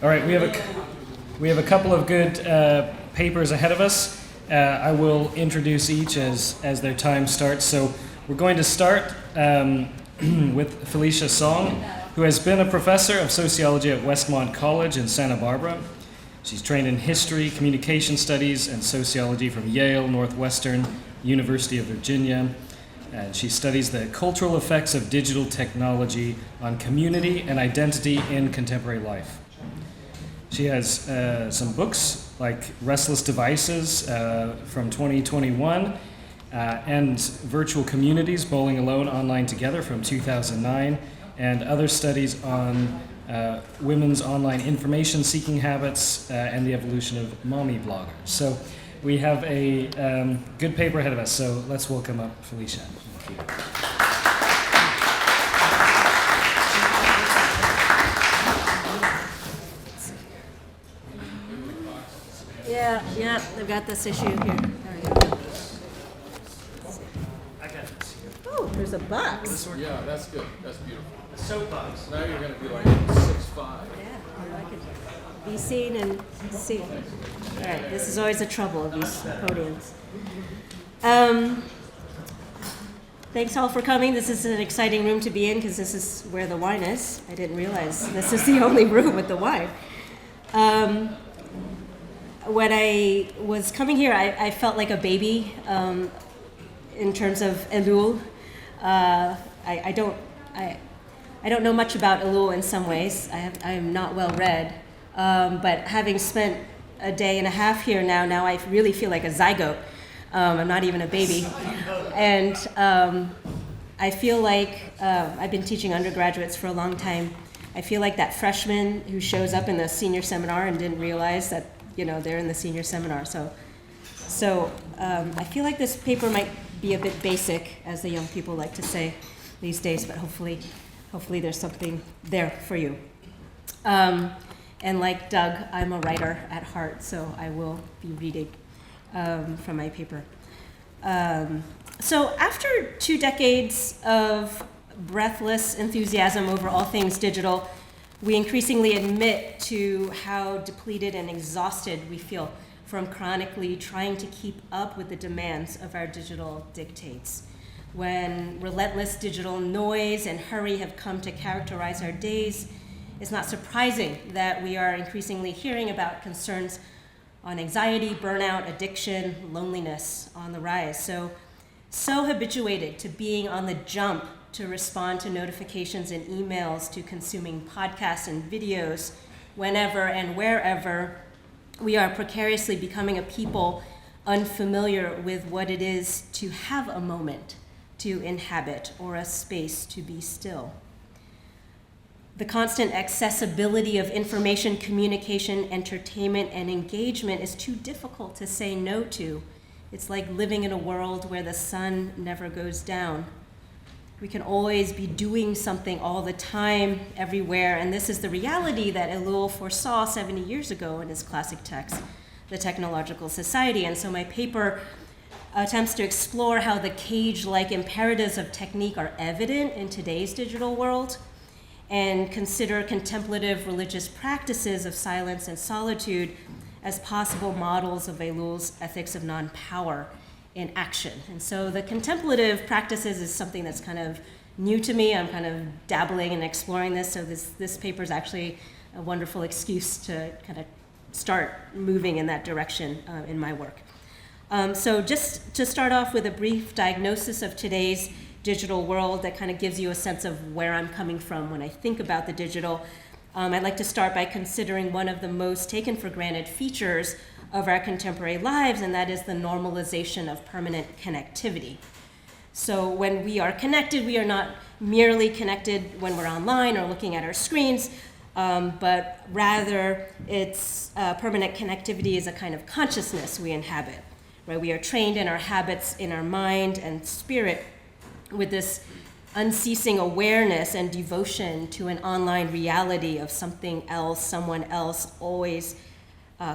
All right, we have a couple of good papers ahead of us. I will introduce each as their time starts. So we're going to start with Felicia Song, who has been a professor of sociology at Westmont College in Santa Barbara. She's trained in history, communication studies, and sociology from Yale, Northwestern, University of Virginia. And she studies the cultural effects of digital technology on community and identity in contemporary life. She has some books like Restless Devices from 2021 and Virtual Communities, Bowling Alone, Online Together from 2009, and other studies on women's online information seeking habits and the evolution of mommy bloggers. So we have a good paper ahead of us, so let's welcome up Felicia. Thank you. Yeah, I've got this issue here. There we go. I got this here. Oh, there's a box. Yeah, that's good. That's beautiful. A soapbox. Now you're going to be like 6'5". Yeah, I can be seen and see. All right, this is always the trouble of these podiums. Thanks all for coming. This is an exciting room to be in because this is where the wine is. I didn't realize this is the only room with the wine. When I was coming here, I felt like a baby in terms of Ellul. I don't know much about Ellul in some ways. I am not well read, but having spent a day and a half here now I really feel like a zygote. I'm not even a baby, and I feel like I've been teaching undergraduates for a long time. I feel like that freshman who shows up in the senior seminar and didn't realize that they're in the senior seminar. So I feel like this paper might be a bit basic, as the young people like to say these days, but hopefully there's something there for you. And like Doug, I'm a writer at heart, so I will be reading from my paper. So after 2 decades of breathless enthusiasm over all things digital, we increasingly admit to how depleted and exhausted we feel from chronically trying to keep up with the demands of our digital dictates. When relentless digital noise and hurry have come to characterize our days, it's not surprising that we are increasingly hearing about concerns on anxiety, burnout, addiction, loneliness on the rise. So habituated to being on the jump to respond to notifications and emails, to consuming podcasts and videos whenever and wherever, we are precariously becoming a people unfamiliar with what it is to have a moment to inhabit or a space to be still. The constant accessibility of information, communication, entertainment, and engagement is too difficult to say no to. It's like living in a world where the sun never goes down. We can always be doing something all the time, everywhere, and this is the reality that Ellul foresaw 70 years ago in his classic text, The Technological Society. And so my paper attempts to explore how the cage-like imperatives of technique are evident in today's digital world, and consider contemplative religious practices of silence and solitude as possible models of Ellul's ethics of non-power in action. And so the contemplative practices is something that's kind of new to me. I'm kind of dabbling and exploring this, so this paper is actually a wonderful excuse to kind of start moving in that direction in my work. So just to start off with a brief diagnosis of today's digital world that kind of gives you a sense of where I'm coming from when I think about the digital, I'd like to start by considering one of the most taken for granted features of our contemporary lives, and that is the normalization of permanent connectivity. So when we are connected, we are not merely connected when we're online or looking at our screens, but rather it's permanent connectivity is a kind of consciousness we inhabit, right? We are trained in our habits, in our mind and spirit, with this unceasing awareness and devotion to an online reality of something else, someone else, always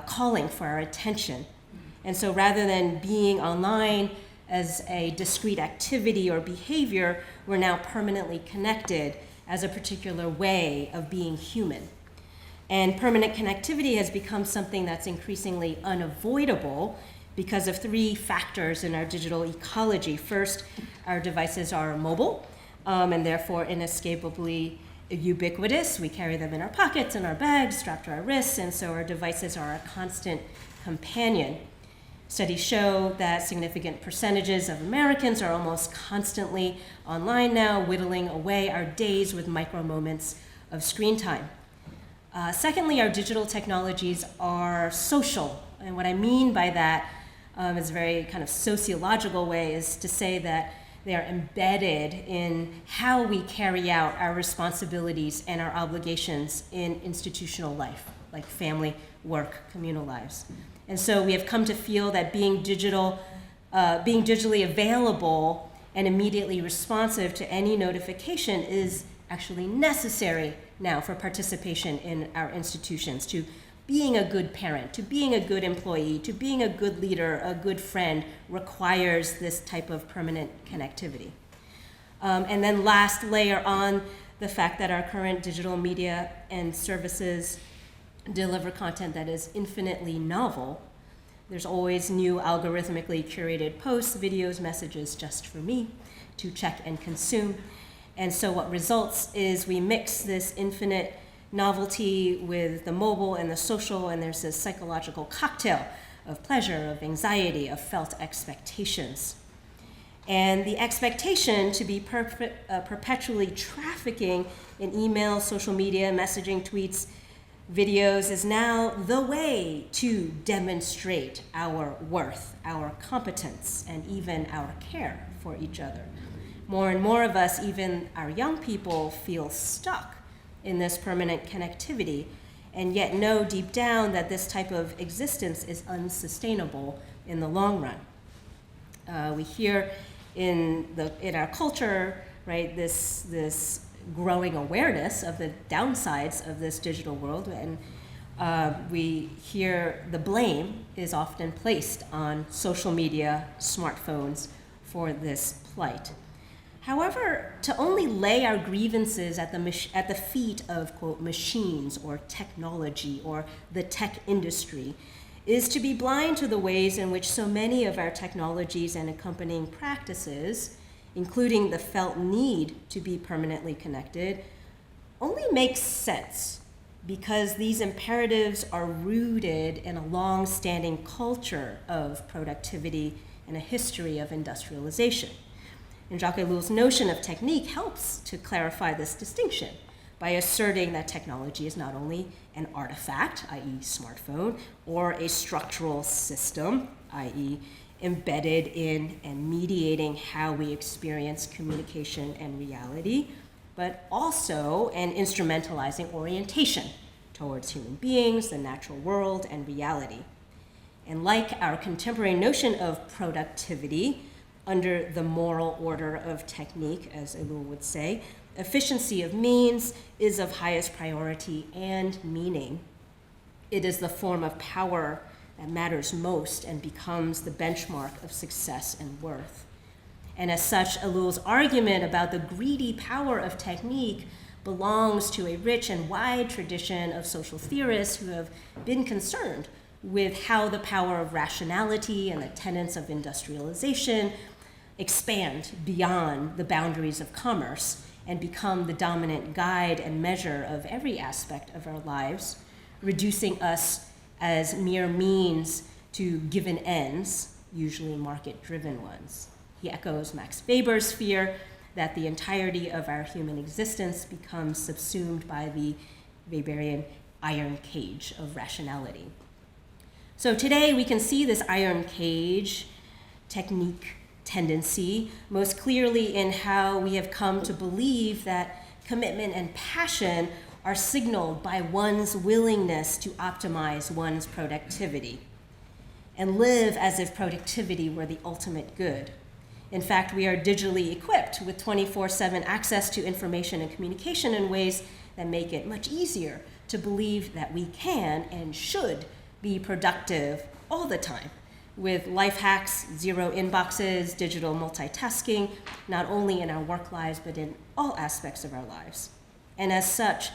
calling for our attention. And so rather than being online as a discrete activity or behavior, we're now permanently connected as a particular way of being human. And permanent connectivity has become something that's increasingly unavoidable because of three factors in our digital ecology. First, our devices are mobile, and therefore inescapably ubiquitous. We carry them in our pockets, in our bags, strapped to our wrists, and so our devices are a constant companion. Studies show that significant percentages of Americans are almost constantly online now, whittling away our days with micro moments of screen time. Secondly, our digital technologies are social. And what I mean by that is a very kind of sociological way, is to say that they are embedded in how we carry out our responsibilities and our obligations in institutional life, like family, work, communal lives. And so we have come to feel that being digitally available and immediately responsive to any notification is actually necessary now for participation in our institutions, to being a good parent, to being a good employee, to being a good leader, a good friend, requires this type of permanent connectivity. And then last, layer on the fact that our current digital media and services deliver content that is infinitely novel. There's always new algorithmically curated posts, videos, messages just for me to check and consume. And so what results is we mix this infinite novelty with the mobile and the social, and there's this psychological cocktail of pleasure, of anxiety, of felt expectations. And the expectation to be perpetually trafficking in email, social media, messaging, tweets, videos is now the way to demonstrate our worth, our competence, and even our care for each other. More and more of us, even our young people, feel stuck in this permanent connectivity, and yet know deep down that this type of existence is unsustainable in the long run. We hear in our culture, right, this growing awareness of the downsides of this digital world, and we hear the blame is often placed on social media, smartphones for this plight. However, to only lay our grievances at the feet of, quote, machines or technology or the tech industry is to be blind to the ways in which so many of our technologies and accompanying practices, including the felt need to be permanently connected, only makes sense because these imperatives are rooted in a long-standing culture of productivity and a history of industrialization. And Jacques Ellul's notion of technique helps to clarify this distinction by asserting that technology is not only an artifact, i.e. smartphone, or a structural system, i.e. embedded in and mediating how we experience communication and reality, but also an instrumentalizing orientation towards human beings, the natural world, and reality. And like our contemporary notion of productivity, under the moral order of technique, as Ellul would say, efficiency of means is of highest priority and meaning. It is the form of power that matters most and becomes the benchmark of success and worth. And as such, Ellul's argument about the greedy power of technique belongs to a rich and wide tradition of social theorists who have been concerned with how the power of rationality and the tenets of industrialization expand beyond the boundaries of commerce and become the dominant guide and measure of every aspect of our lives, reducing us as mere means to given ends, usually market-driven ones. He echoes Max Weber's fear that the entirety of our human existence becomes subsumed by the Weberian iron cage of rationality. So today we can see this iron cage technique tendency most clearly in how we have come to believe that commitment and passion are signaled by one's willingness to optimize one's productivity and live as if productivity were the ultimate good. In fact, we are digitally equipped with 24/7 access to information and communication in ways that make it much easier to believe that we can and should be productive all the time, with life hacks, zero inboxes, digital multitasking, not only in our work lives, but in all aspects of our lives. And as such,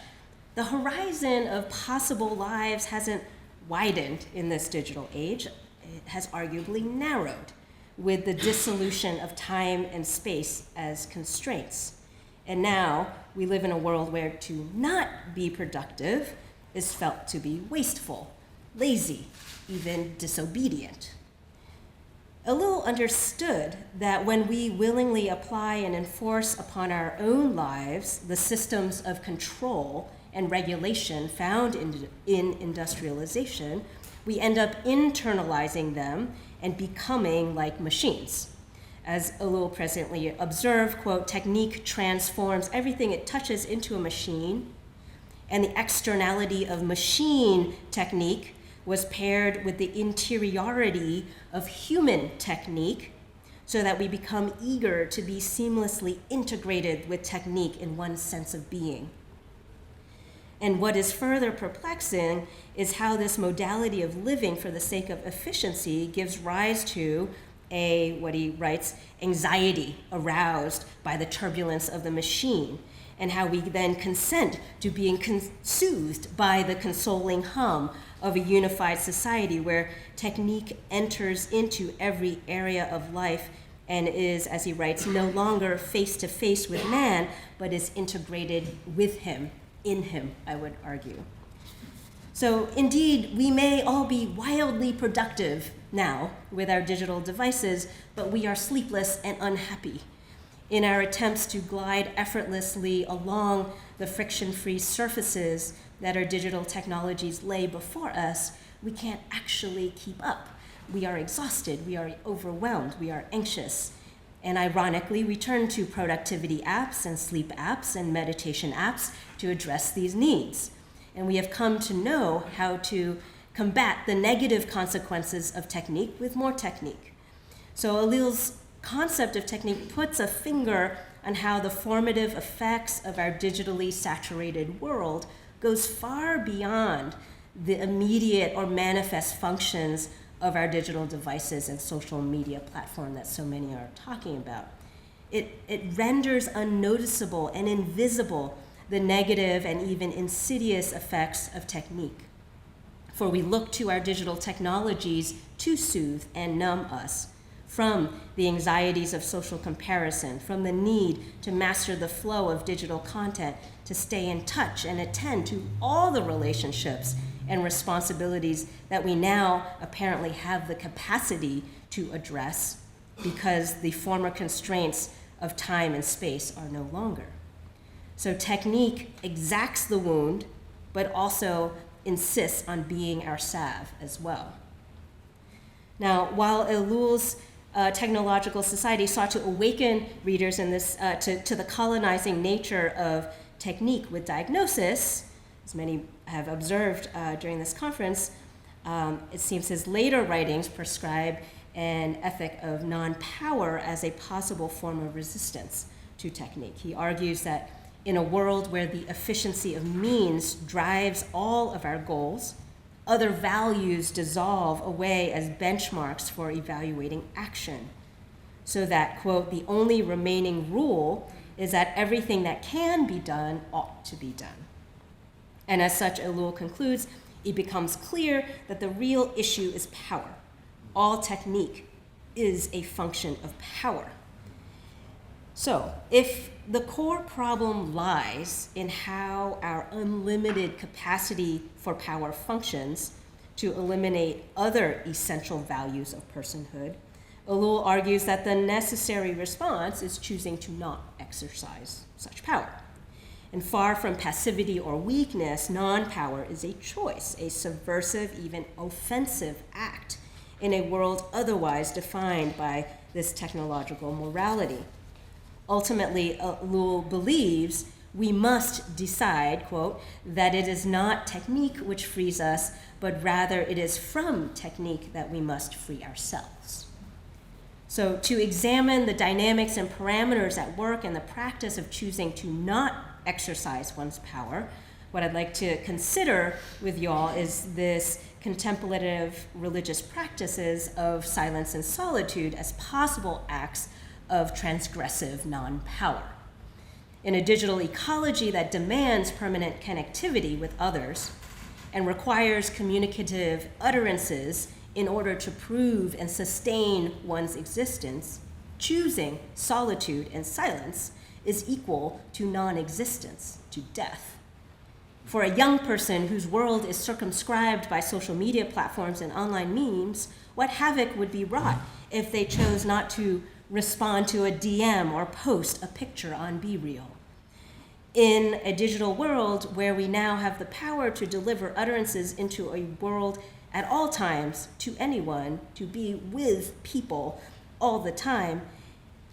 the horizon of possible lives hasn't widened in this digital age. It has arguably narrowed with the dissolution of time and space as constraints. And now we live in a world where to not be productive is felt to be wasteful, lazy, even disobedient. Ellul understood that when we willingly apply and enforce upon our own lives the systems of control and regulation found in industrialization, we end up internalizing them and becoming like machines. As Ellul presently observed, quote, technique transforms everything it touches into a machine, and the externality of machine technique was paired with the interiority of human technique so that we become eager to be seamlessly integrated with technique in one sense of being. And what is further perplexing is how this modality of living for the sake of efficiency gives rise to what he writes, anxiety aroused by the turbulence of the machine, and how we then consent to being soothed by the consoling hum of a unified society where technique enters into every area of life and is, as he writes, no longer face-to-face with man, but is integrated with him, in him, I would argue. So indeed, we may all be wildly productive now with our digital devices, but we are sleepless and unhappy. In our attempts to glide effortlessly along the friction-free surfaces that our digital technologies lay before us, we can't actually keep up. We are exhausted, we are overwhelmed, we are anxious. And ironically, we turn to productivity apps and sleep apps and meditation apps to address these needs. And we have come to know how to combat the negative consequences of technique with more technique. So Ellul's concept of technique puts a finger on how the formative effects of our digitally saturated world goes far beyond the immediate or manifest functions of our digital devices and social media platform that so many are talking about. It renders unnoticeable and invisible the negative and even insidious effects of technique. For we look to our digital technologies to soothe and numb us from the anxieties of social comparison, from the need to master the flow of digital content, to stay in touch and attend to all the relationships and responsibilities that we now apparently have the capacity to address because the former constraints of time and space are no longer. So technique exacts the wound, but also insists on being our salve as well. Now, while Ellul's technological society sought to awaken readers in this to the colonizing nature of technique with diagnosis, as many have observed during this conference, it seems his later writings prescribe an ethic of non-power as a possible form of resistance to technique. He argues that in a world where the efficiency of means drives all of our goals, other values dissolve away as benchmarks for evaluating action, so that, quote, the only remaining rule is that everything that can be done ought to be done. And as such, Ellul concludes, it becomes clear that the real issue is power. All technique is a function of power. So, if the core problem lies in how our unlimited capacity for power functions to eliminate other essential values of personhood, Ellul argues that the necessary response is choosing to not exercise such power. And far from passivity or weakness, non-power is a choice, a subversive, even offensive act in a world otherwise defined by this technological morality. Ultimately, Ellul believes we must decide, quote, that it is not technique which frees us, but rather it is from technique that we must free ourselves. So to examine the dynamics and parameters at work in the practice of choosing to not exercise one's power, what I'd like to consider with y'all is this contemplative religious practices of silence and solitude as possible acts of transgressive non-power. In a digital ecology that demands permanent connectivity with others and requires communicative utterances in order to prove and sustain one's existence, choosing solitude and silence is equal to non-existence, to death. For a young person whose world is circumscribed by social media platforms and online memes, what havoc would be wrought if they chose not to respond to a DM or post a picture on BeReal? In a digital world where we now have the power to deliver utterances into a world at all times, to anyone, to be with people all the time,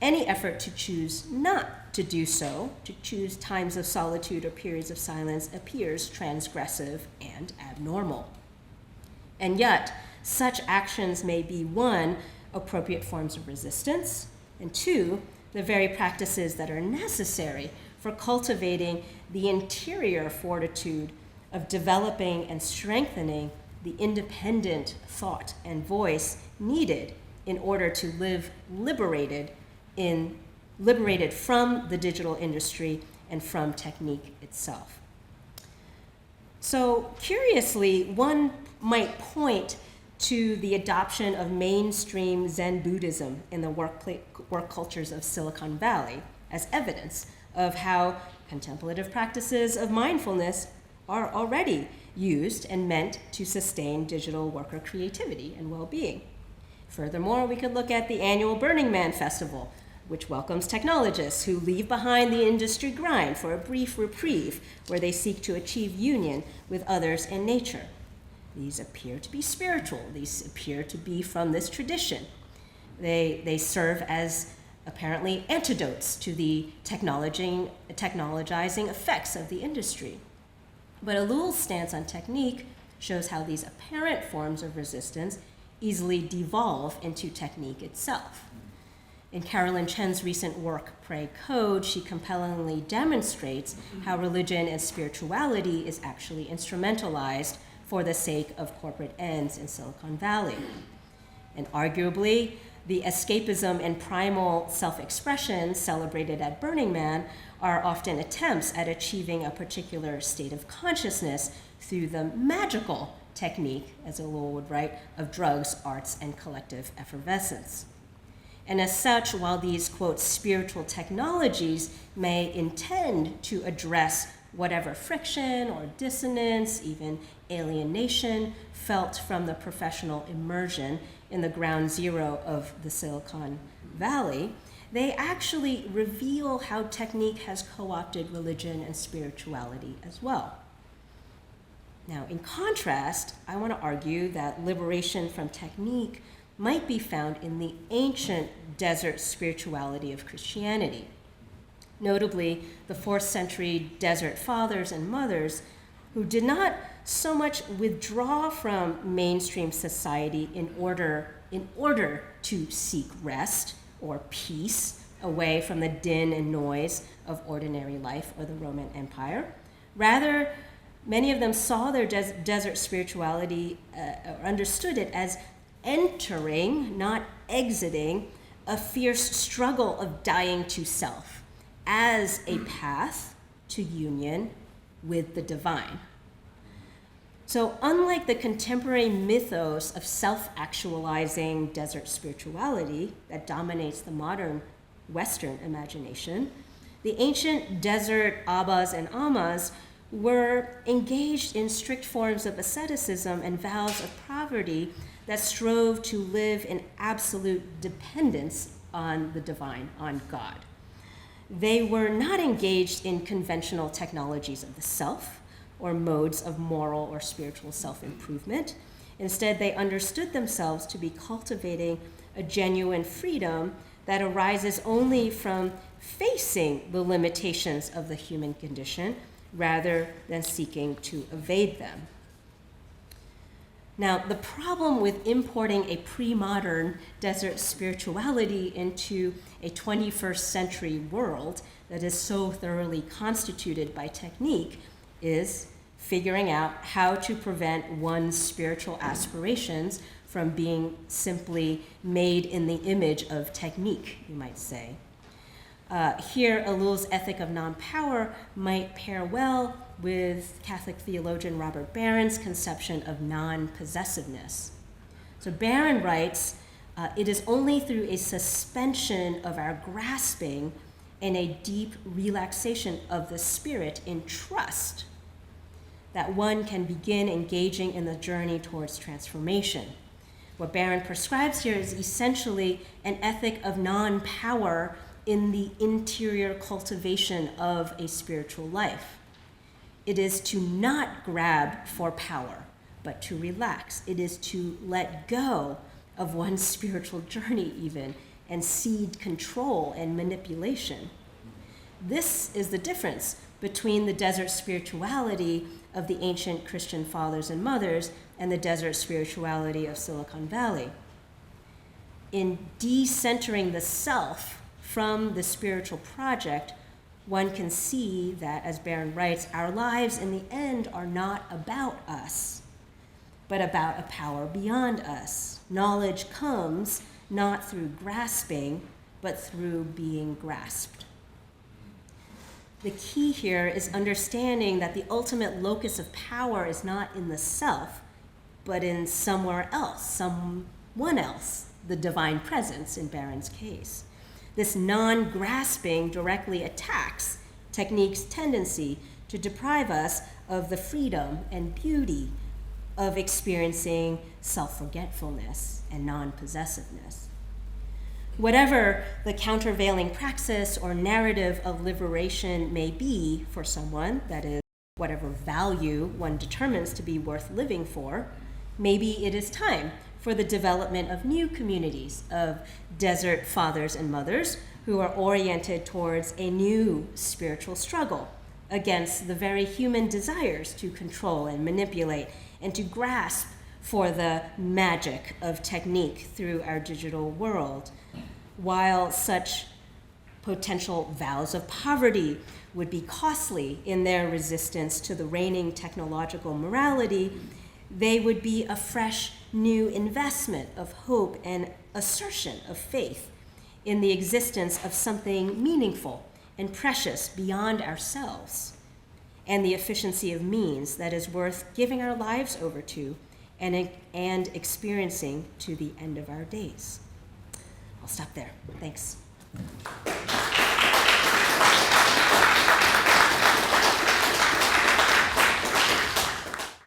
any effort to choose not to do so, to choose times of solitude or periods of silence, appears transgressive and abnormal. And yet, such actions may be, one, appropriate forms of resistance, and two, the very practices that are necessary for cultivating the interior fortitude of developing and strengthening the independent thought and voice needed in order to live liberated from the digital industry and from technique itself. So curiously, one might point to the adoption of mainstream Zen Buddhism in the work cultures of Silicon Valley as evidence of how contemplative practices of mindfulness are already used and meant to sustain digital worker creativity and well-being. Furthermore, we could look at the annual Burning Man Festival, which welcomes technologists who leave behind the industry grind for a brief reprieve where they seek to achieve union with others in nature. These appear to be spiritual. These appear to be from this tradition. They serve as apparently antidotes to the technologizing effects of the industry. But Ellul's stance on technique shows how these apparent forms of resistance easily devolve into technique itself. In Carolyn Chen's recent work, Pray Code, she compellingly demonstrates how religion and spirituality is actually instrumentalized for the sake of corporate ends in Silicon Valley. And arguably, the escapism and primal self-expression celebrated at Burning Man are often attempts at achieving a particular state of consciousness through the magical technique, as Ellul would write, of drugs, arts, and collective effervescence. And as such, while these, quote, spiritual technologies may intend to address whatever friction or dissonance, even alienation, felt from the professional immersion in the ground zero of the Silicon Valley, they actually reveal how technique has co-opted religion and spirituality as well. Now, in contrast, I want to argue that liberation from technique might be found in the ancient desert spirituality of Christianity. Notably, the 4th century desert fathers and mothers who did not so much withdraw from mainstream society in order to seek rest or peace away from the din and noise of ordinary life or the Roman Empire. Rather, many of them saw their desert spirituality, or understood it as entering, not exiting, a fierce struggle of dying to self as a path to union with the divine. So unlike the contemporary mythos of self-actualizing desert spirituality that dominates the modern Western imagination, the ancient desert abbas and ammas were engaged in strict forms of asceticism and vows of poverty that strove to live in absolute dependence on the divine, on God. They were not engaged in conventional technologies of the self or modes of moral or spiritual self-improvement. Instead, they understood themselves to be cultivating a genuine freedom that arises only from facing the limitations of the human condition rather than seeking to evade them. Now, the problem with importing a pre-modern desert spirituality into a 21st century world that is so thoroughly constituted by technique is figuring out how to prevent one's spiritual aspirations from being simply made in the image of technique, you might say. Here, Ellul's ethic of non-power might pair well with Catholic theologian Robert Barron's conception of non-possessiveness. So Barron writes, it is only through a suspension of our grasping and a deep relaxation of the spirit in trust that one can begin engaging in the journey towards transformation. What Barron prescribes here is essentially an ethic of non-power in the interior cultivation of a spiritual life. It is to not grab for power, but to relax. It is to let go of one's spiritual journey even and cede control and manipulation. This is the difference between the desert spirituality of the ancient Christian fathers and mothers and the desert spirituality of Silicon Valley. In decentering the self from the spiritual project, one can see that, as Barron writes, our lives in the end are not about us, but about a power beyond us. Knowledge comes not through grasping, but through being grasped. The key here is understanding that the ultimate locus of power is not in the self, but in somewhere else, someone else, the divine presence in Barron's case. This non-grasping directly attacks technique's tendency to deprive us of the freedom and beauty of experiencing self-forgetfulness and non-possessiveness. Whatever the countervailing praxis or narrative of liberation may be for someone, that is, whatever value one determines to be worth living for, maybe it is time for the development of new communities of desert fathers and mothers who are oriented towards a new spiritual struggle against the very human desires to control and manipulate and to grasp for the magic of technique through our digital world. While such potential vows of poverty would be costly in their resistance to the reigning technological morality, they would be a fresh new investment of hope and assertion of faith in the existence of something meaningful and precious beyond ourselves, and the efficiency of means that is worth giving our lives over to and experiencing to the end of our days. I'll stop there. Thanks.